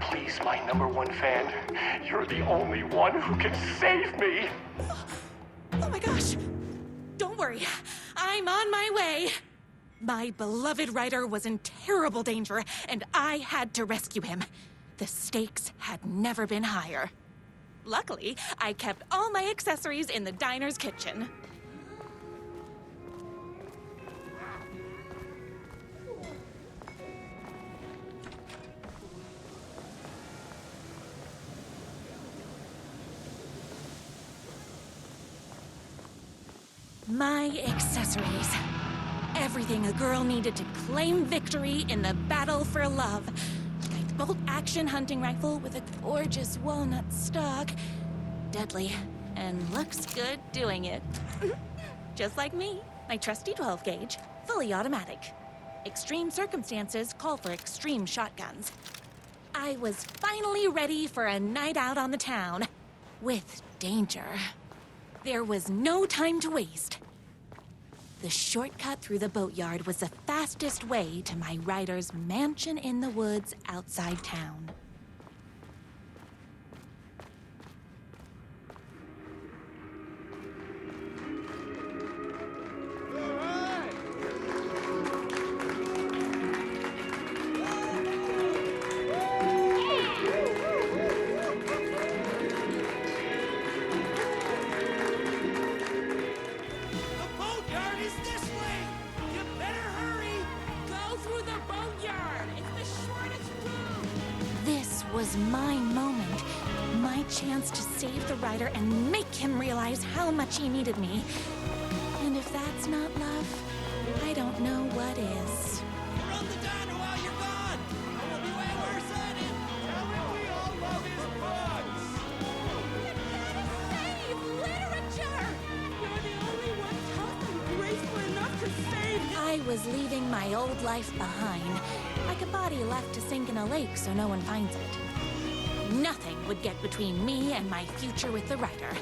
Please, my #1 fan, you're the only one who can save me! Oh my gosh! Don't worry, I'm on my way! My beloved Ryder was in terrible danger, and I had to rescue him. The stakes had never been higher. Luckily, I kept all my accessories in the diner's kitchen. My accessories. Everything a girl needed to claim victory in the battle for love. A bolt-action hunting rifle with a gorgeous walnut stock. Deadly, and looks good doing it. Just like me, my trusty 12-gauge, fully automatic. Extreme circumstances call for extreme shotguns. I was finally ready for a night out on the town. With danger. There was no time to waste. The shortcut through the boatyard was the fastest way to my Ryder's mansion in the woods outside town. Was my moment, my chance to save the Ryder and make him realize how much he needed me. And if that's not love, I don't know what is. Run the diner while you're gone! I will be way worse at it! Tell him we all love his bugs! Save literature! You're the only one tough and graceful enough to save me! I was leaving my old life behind, like a body left to sink in a lake so no one finds it. Nothing would get between me and my future with the Ryder.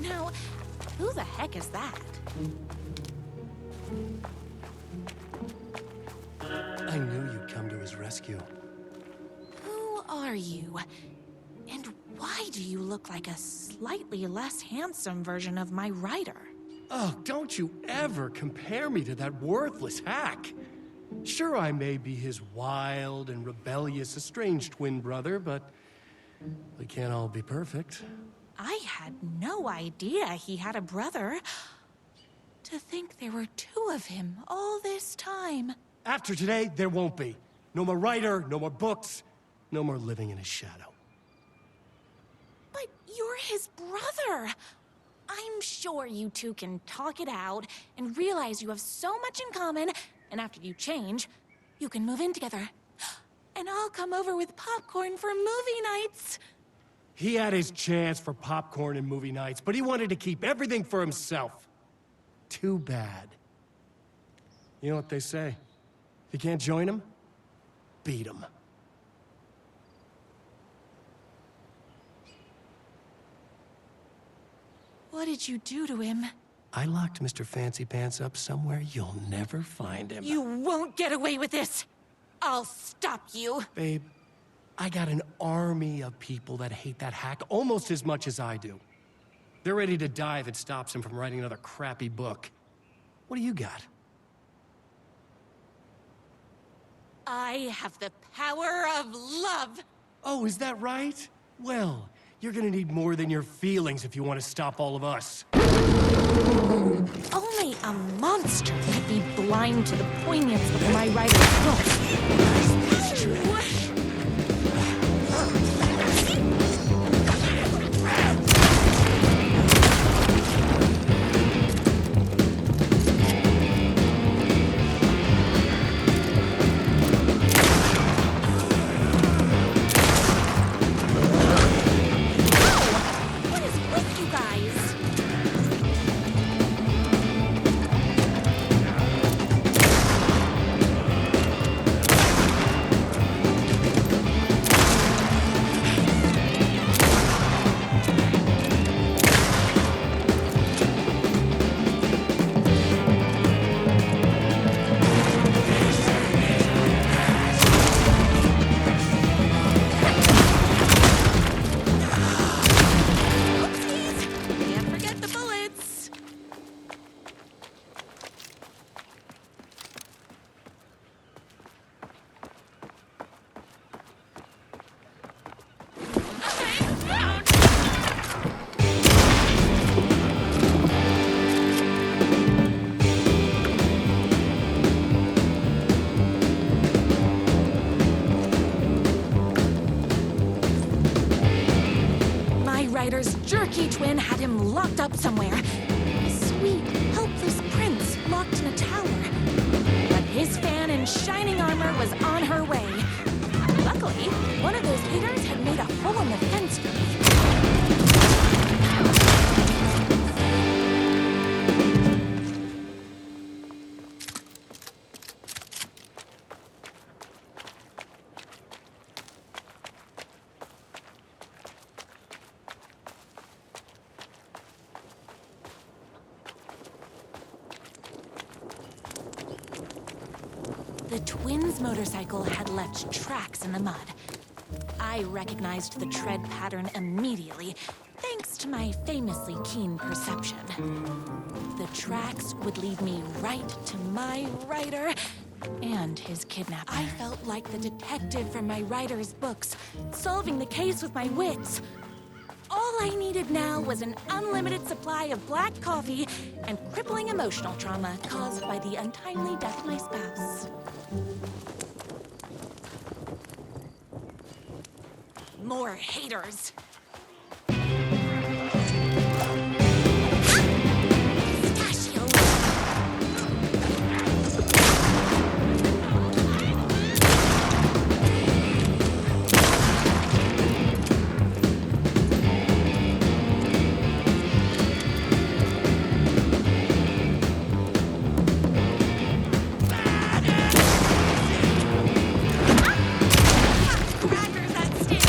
Now, who the heck is that? I knew you'd come to his rescue. Who are you? And why do you look like a slightly less handsome version of my Ryder? Oh, don't you ever compare me to that worthless hack. Sure, I may be his wild and rebellious estranged twin brother, but we can't all be perfect. I had no idea he had a brother. To think there were two of him all this time. After today, there won't be. No more Ryder, no more books, no more living in his shadow. But you're his brother. I'm sure you two can talk it out and realize you have so much in common, and after you change, you can move in together. And I'll come over with popcorn for movie nights. He had his chance for popcorn and movie nights, but he wanted to keep everything for himself. Too bad. You know what they say? If you can't join him, beat him. What did you do to him? I locked Mr. Fancy Pants up somewhere you'll never find him. You won't get away with this. I'll stop you. Babe, I got an army of people that hate that hack almost as much as I do. They're ready to die if it stops him from writing another crappy book. What do you got? I have the power of love. Oh, is that right? Well, you're gonna need more than your feelings if you want to stop all of us. Only a monster could be blind to the poignance of my writer's book. What is with you guys? Oopsies! Can't forget the bullets. My writer's jerky twin had him locked up somewhere. A sweet, helpless prince locked in a tower. But his fan in shining armor was on her way. Luckily, one of those haters had made a hole in the fence for me. The twins' motorcycle had left tracks in the mud. I recognized the tread pattern immediately, thanks to my famously keen perception. The tracks would lead me right to my writer and his kidnapper. I felt like the detective from my writer's books, solving the case with my wits. All I needed now was an unlimited supply of black coffee and crippling emotional trauma caused by the untimely death of my spouse. More haters. Pistachio. Crackers that stick.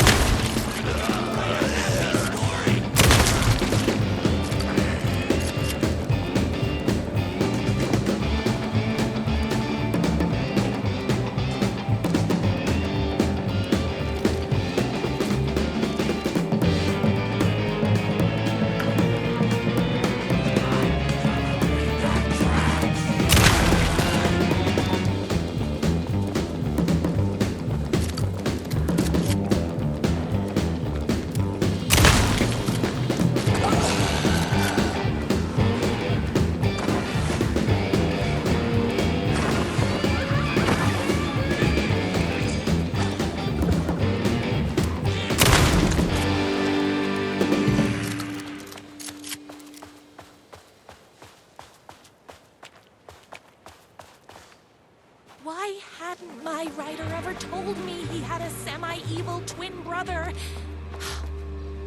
Why hadn't my writer ever told me he had a semi-evil twin brother?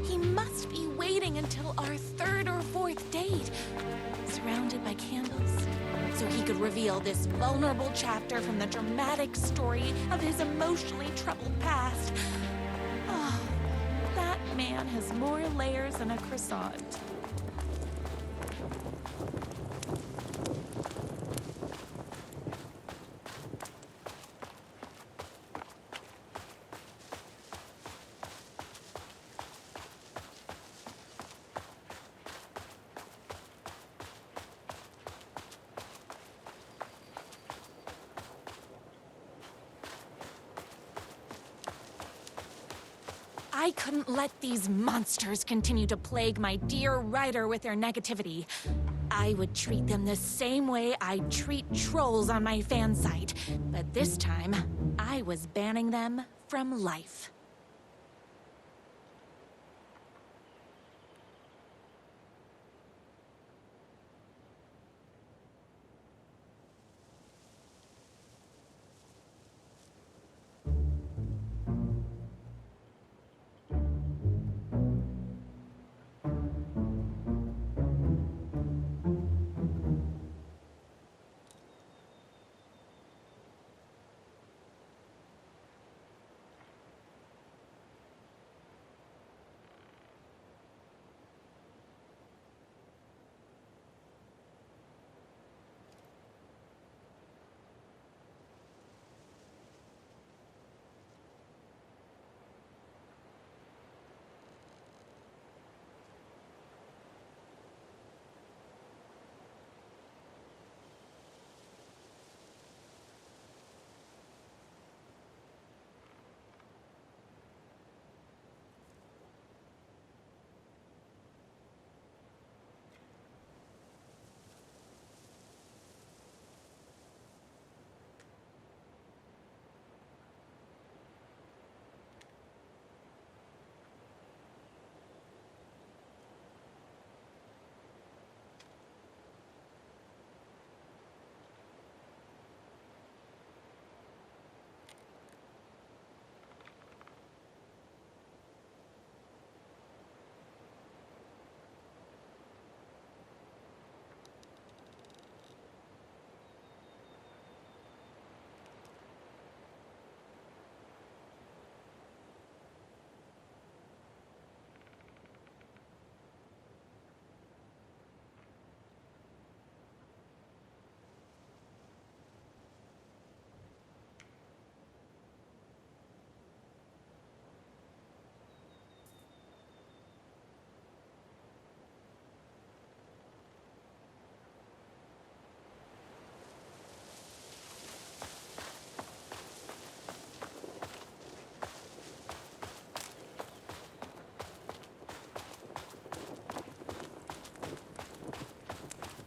He must be waiting until our third or fourth date, surrounded by candles, so he could reveal this vulnerable chapter from the dramatic story of his emotionally troubled past. Oh, that man has more layers than a croissant. I couldn't let these monsters continue to plague my dear writer with their negativity. I would treat them the same way I treat trolls on my fan site. But this time, I was banning them from life.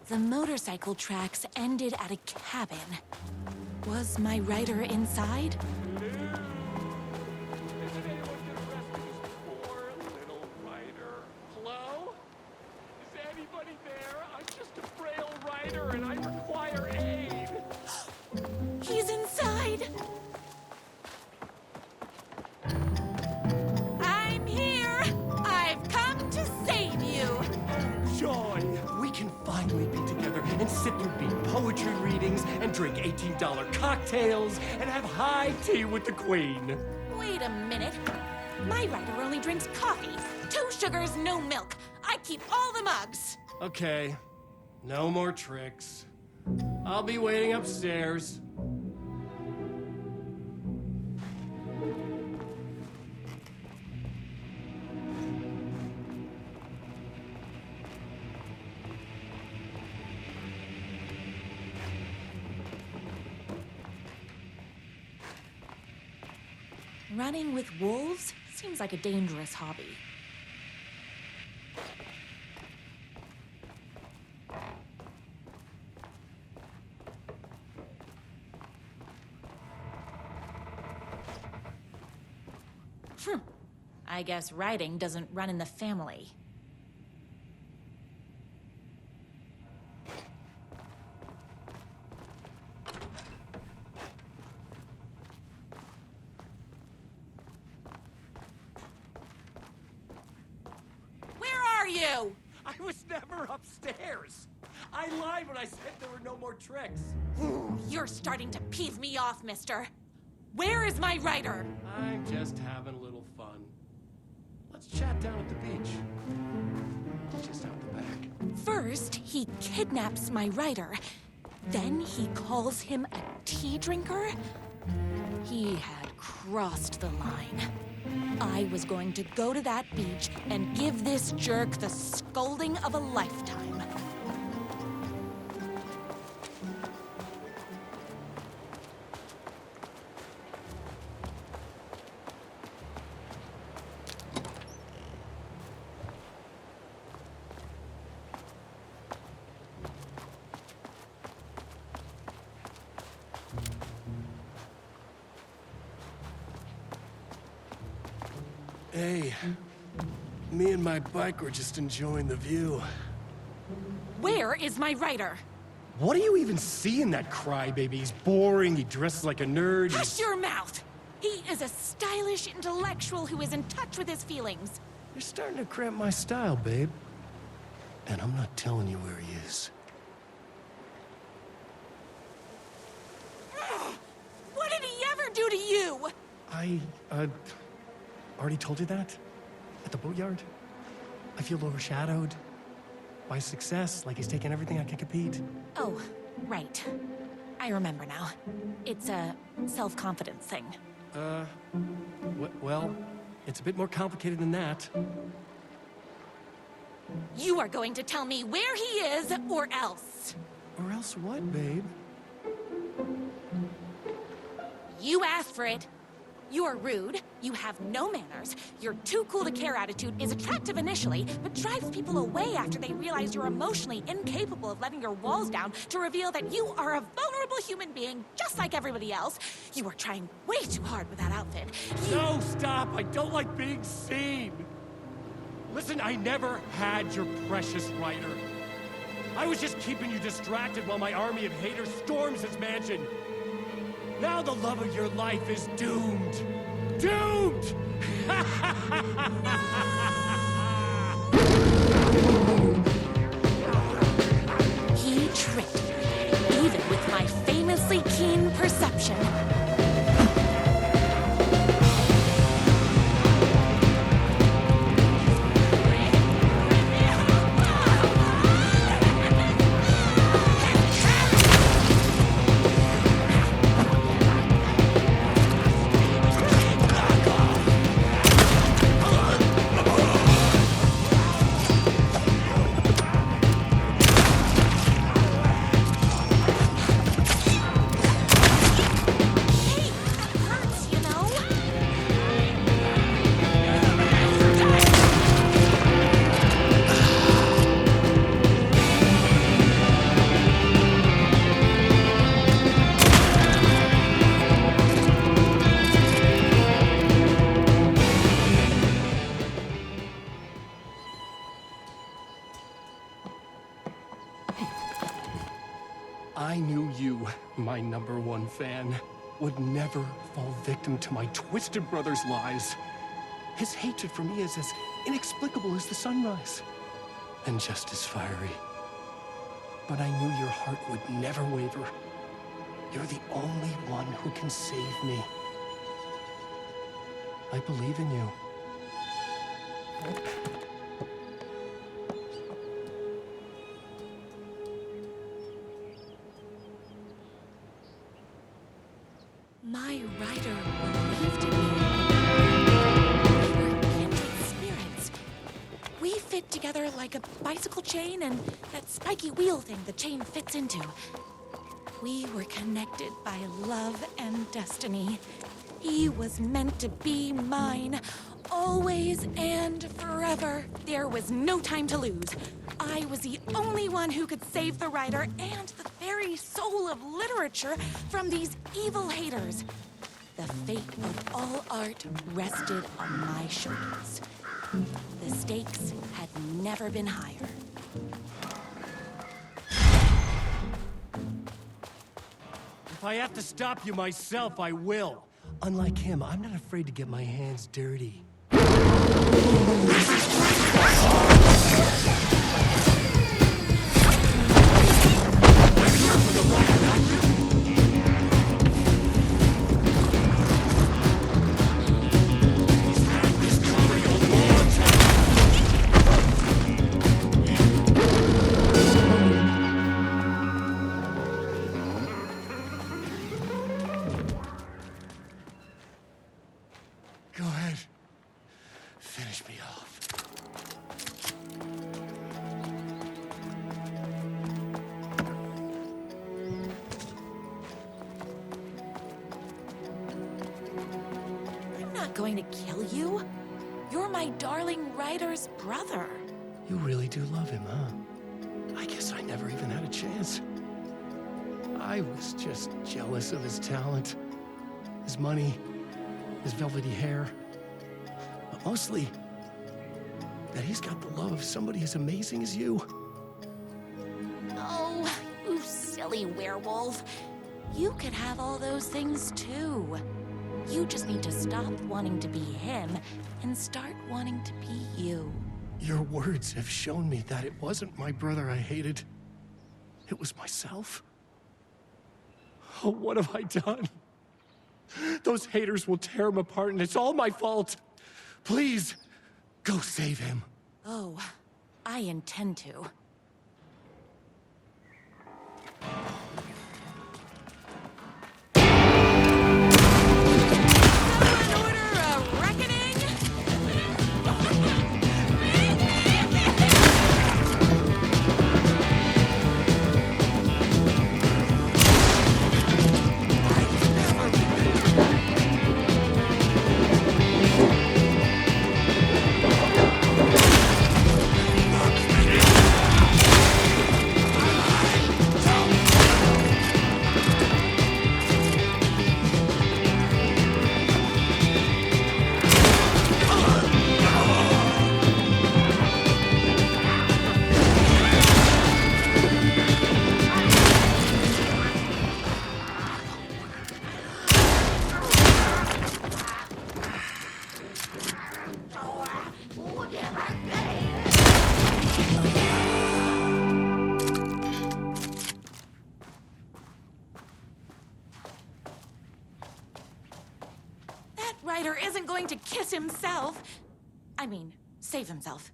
The motorcycle tracks ended at a cabin. Was my rider inside? Isn't anyone gonna rescue this poor little rider? Hello? Is anybody there? I'm just a frail rider and I require aid. He's inside! I'm here! I've come to save you! Joy! We can finally be together and sit through beat poetry readings and drink $18 cocktails and have high tea with the Queen. Wait a minute. My rider only drinks coffee. 2 sugars, no milk. I keep all the mugs. Okay, no more tricks. I'll be waiting upstairs. Running with wolves seems like a dangerous hobby. I guess riding doesn't run in the family. Where are you? I was never upstairs. I lied when I said there were no more tricks. You're starting to peeve me off, mister. Where is my rider? I'm just having a little fun. Let's chat down at the beach. Just out the back. First, he kidnaps my rider. Then he calls him a tea drinker. He had crossed the line. I was going to go to that beach and give this jerk the scolding of a lifetime. Hey, me and my bike were just enjoying the view. Where is my writer? What do you even see in that crybaby? He's boring, he dresses like a nerd. Hush your mouth! He is a stylish intellectual who is in touch with his feelings. You're starting to cramp my style, babe. And I'm not telling you where he is. What did he ever do to you? I, already told you that? At the boatyard? I feel overshadowed by success, like he's taking everything I can compete. Oh, right. I remember now. It's a self-confidence thing. Well, it's a bit more complicated than that. You are going to tell me where he is, or else. Or else what, babe? You asked for it. You're rude, you have no manners, your too cool to care attitude is attractive initially, but drives people away after they realize you're emotionally incapable of letting your walls down to reveal that you are a vulnerable human being just like everybody else. You are trying way too hard with that outfit. No, stop! I don't like being seen! Listen, I never had your precious writer. I was just keeping you distracted while my army of haters storms his mansion. Now the love of your life is doomed. Doomed! He tricked me, even with my famously keen perception. I knew you, my #1 fan, would never fall victim to my twisted brother's lies. His hatred for me is as inexplicable as the sunrise, and just as fiery. But I knew your heart would never waver. You're the only one who can save me. I believe in you. My writer believed in me. We were kindred spirits. We fit together like a bicycle chain and that spiky wheel thing the chain fits into. We were connected by love and destiny. He was meant to be mine, always and forever. There was no time to lose. I was the only one who could save the writer and the very soul of literature from these evil haters. The fate of all art rested on my shoulders. The stakes had never been higher. If I have to stop you myself, I will. Unlike him, I'm not afraid to get my hands dirty. Go ahead. Finish me off. I'm not going to kill you. You're my darling writer's brother. You really do love him, huh? I guess I never even had a chance. I was just jealous of his talent, his money, his velvety hair. But mostly, that he's got the love of somebody as amazing as you. Oh, you silly werewolf. You could have all those things too. You just need to stop wanting to be him and start wanting to be you. Your words have shown me that it wasn't my brother I hated. It was myself. Oh, what have I done? Those haters will tear him apart, and it's all my fault. Please, go save him. Oh, I intend to. An order of reckoning? That Ryder isn't going to kiss himself. I mean, save himself.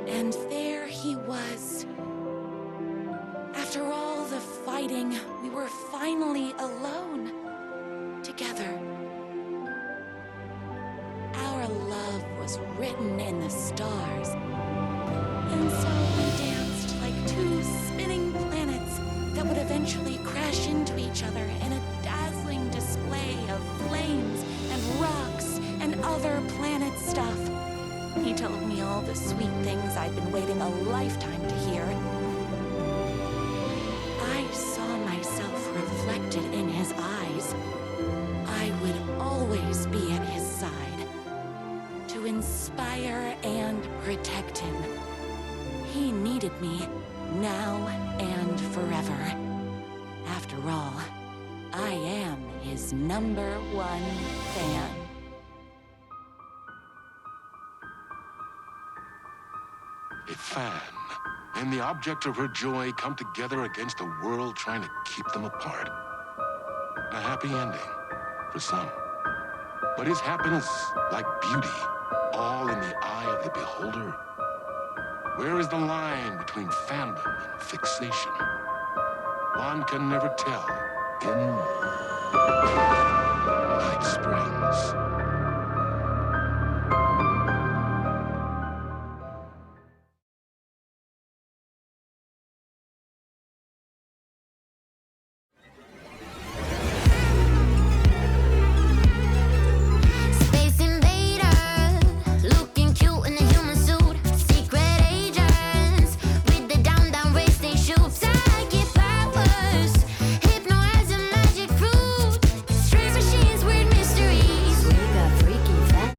And there he was. After all the fighting, we were finally alone. Together. Our love was written in the stars. And so we danced like two spinning planets that would eventually crash into each other in a dazzling display of flames and rocks and other planet stuff. He told me all the sweet things I'd been waiting a lifetime to hear. I saw myself reflected in his eyes. I would always be at his side, to inspire and protect him. He needed me, now and forever. After all, I am his #1 fan. A fan and the object of her joy come together against a world trying to keep them apart. A happy ending for some. But is happiness, like beauty, all in the eye of the beholder? Where is the line between fandom and fixation? One can never tell in Night Springs. Space invader, looking cute in a human suit. Secret agents with the down race they shoot. Psychic powers, hypnotizing magic fruit. Strange machines, weird mysteries. We got freaky facts.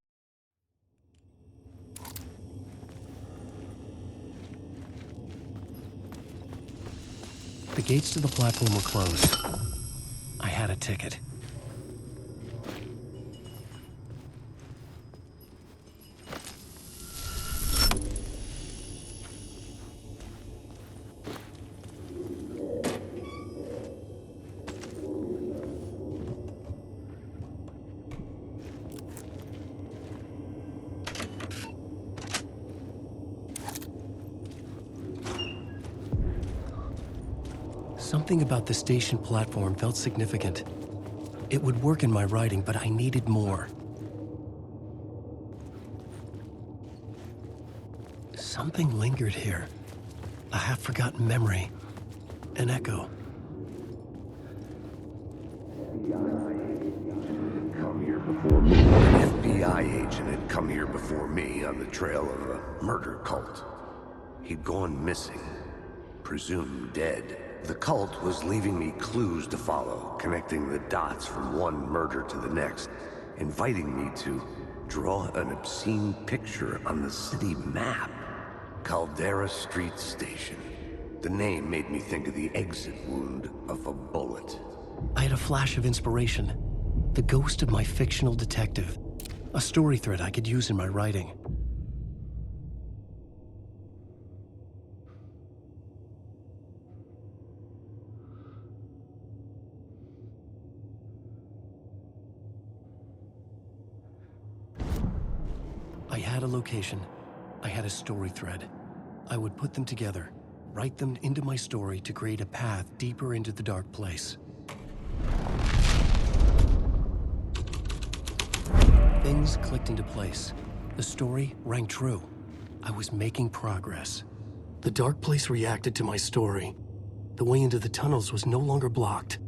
The gates to the platform were closed. I had a ticket. Something about the station platform felt significant. It would work in my writing, but I needed more. Something lingered here. A half-forgotten memory. An echo. Come here before me. An FBI agent had come here before me on the trail of a murder cult. He'd gone missing, presumed dead. The cult was leaving me clues to follow, connecting the dots from one murder to the next, inviting me to draw an obscene picture on the city map. Caldera Street Station. The name made me think of the exit wound of a bullet. I had a flash of inspiration. The ghost of my fictional detective. A story thread I could use in my writing. I had a location. I had a story thread. I would put them together, write them into my story to create a path deeper into the dark place. Things clicked into place. The story rang true. I was making progress. The dark place reacted to my story. The way into the tunnels was no longer blocked.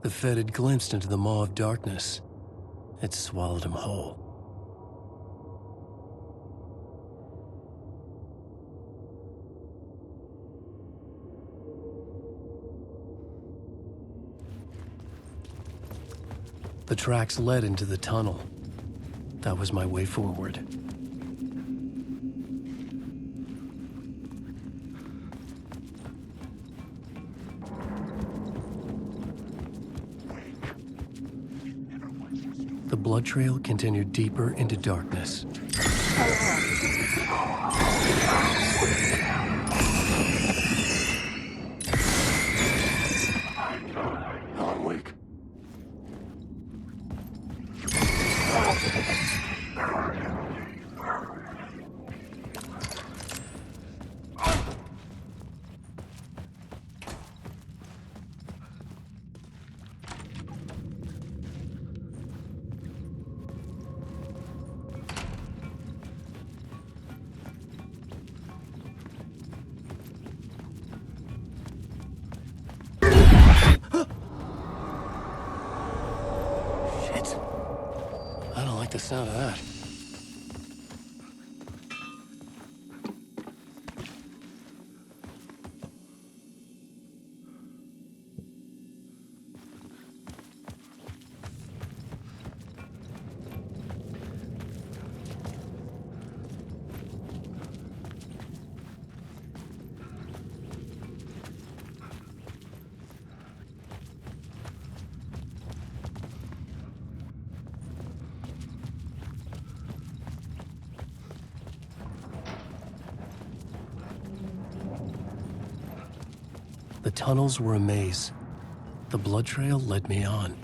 The Fed had glimpsed into the maw of darkness. It swallowed him whole. The tracks led into the tunnel. That was my way forward. The blood trail continued deeper into darkness. Alan Wake. Shit. I don't like the sound of that. The tunnels were a maze. The blood trail led me on.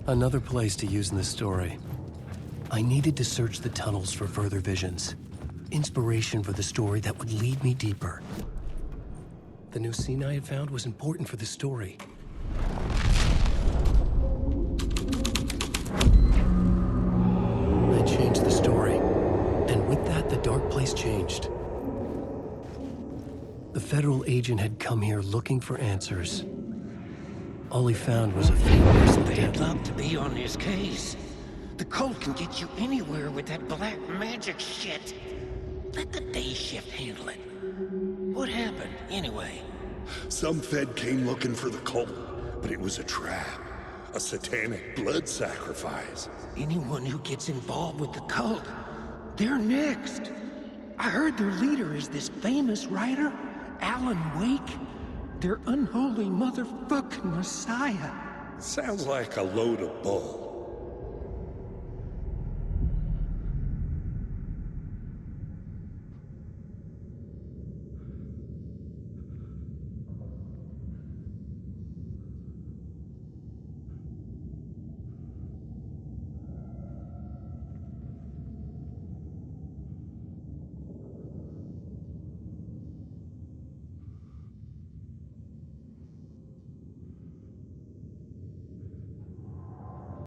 Another place to use in the story. I needed to search the tunnels for further visions. Inspiration for the story that would lead me deeper. The new scene I had found was important for the story. I changed the story, and with that, the dark place changed. The federal agent had come here looking for answers. All he found was a few years of They'd dead. love to be on this case. The cult can get you anywhere with that black magic shit. Let the day shift handle it. What happened, anyway? Some Fed came looking for the cult, but it was a trap. A satanic blood sacrifice. Anyone who gets involved with the cult, they're next. I heard their leader is this famous writer, Alan Wake. Their unholy motherfucking messiah. Sounds like a load of bull.